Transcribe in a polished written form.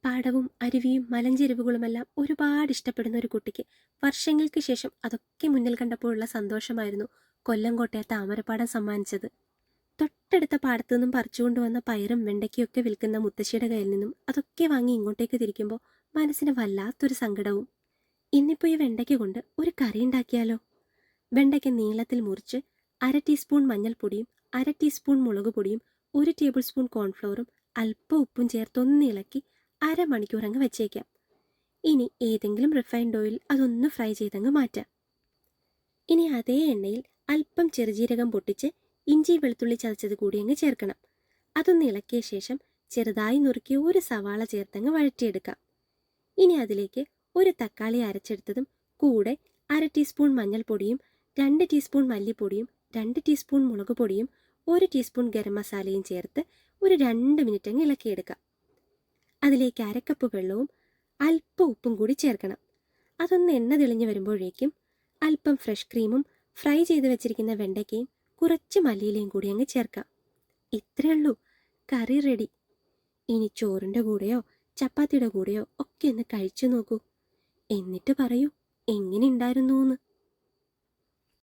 പാടവും അരുവിയും മലഞ്ചെരുവുകളുമെല്ലാം ഒരുപാട് ഇഷ്ടപ്പെടുന്ന ഒരു കുട്ടിക്ക് വർഷങ്ങൾക്ക് ശേഷം അതൊക്കെ മുന്നിൽ കണ്ടപ്പോഴുള്ള സന്തോഷമായിരുന്നു കൊല്ലംകോട്ടെ താമരപ്പാടം സമ്മാനിച്ചത്. തൊട്ടടുത്ത പാടത്തു നിന്നും പറിച്ചുകൊണ്ടുവന്ന പയറും വെണ്ടയ്ക്കൊക്കെ വിൽക്കുന്ന മുത്തശ്ശിയുടെ കയ്യിൽ നിന്നും അതൊക്കെ വാങ്ങി ഇങ്ങോട്ടേക്ക് തിരിക്കുമ്പോൾ മനസ്സിന് വല്ലാത്തൊരു സങ്കടവും. ഇന്നിപ്പോൾ ഈ വെണ്ടയ്ക്ക കൊണ്ട് ഒരു കറി ഉണ്ടാക്കിയാലോ? വെണ്ടയ്ക്ക നീളത്തിൽ മുറിച്ച് 1/2 ടീസ്പൂൺ മഞ്ഞൾപ്പൊടിയും 1/2 ടീസ്പൂൺ മുളക് പൊടിയും 1 ടേബിൾ സ്പൂൺ കോൺഫ്ലോറും അല്പം ഉപ്പും ചേർത്ത് ഒന്നിളക്കി അരമണിക്കൂർ അങ്ങ് വെച്ചേക്കാം. ഇനി ഏതെങ്കിലും റിഫൈൻഡ് ഓയിൽ അതൊന്ന് ഫ്രൈ ചെയ്തങ്ങ് മാറ്റാം. ഇനി അതേ എണ്ണയിൽ അല്പം ചെറുജീരകം പൊട്ടിച്ച് ഇഞ്ചി വെളുത്തുള്ളി ചതച്ചത് കൂടി അങ്ങ് ചേർക്കണം. അതൊന്ന് ഇളക്കിയ ശേഷം ചെറുതായി നുറുക്കിയ ഒരു സവാള ചേർത്തങ്ങ് വഴറ്റിയെടുക്കാം. ഇനി അതിലേക്ക് ഒരു തക്കാളി അരച്ചെടുത്തതും കൂടെ 1/2 ടീസ്പൂൺ മഞ്ഞൾപ്പൊടിയും 2 ടീസ്പൂൺ മല്ലിപ്പൊടിയും 2 ടീസ്പൂൺ മുളക് പൊടിയും 1 ടീസ്പൂൺ ഗരം മസാലയും ചേർത്ത് ഒരു 2 മിനിറ്റ് അങ്ങ് ഇളക്കിയെടുക്കാം. അതിലേക്ക് 1/2 കപ്പ് വെള്ളവും അല്പം ഉപ്പും കൂടി ചേർക്കണം. അതൊന്ന് എണ്ണ തെളിഞ്ഞു വരുമ്പോഴേക്കും അല്പം ഫ്രഷ് ക്രീമും ഫ്രൈ ചെയ്ത് വെച്ചിരിക്കുന്ന വെണ്ടയ്ക്കയും കുറച്ച് മല്ലിയിലയും കൂടി അങ്ങ് ചേർക്കാം. ഇത്രയേ ഉള്ളൂ, കറി റെഡി. ഇനി ചോറിൻ്റെ കൂടെയോ ചപ്പാത്തിയുടെ കൂടെയോ ഒക്കെ ഒന്ന് കഴിച്ചു നോക്കൂ. എന്നിട്ട് പറയൂ എങ്ങനെ ഉണ്ടായിരുന്നു എന്ന്.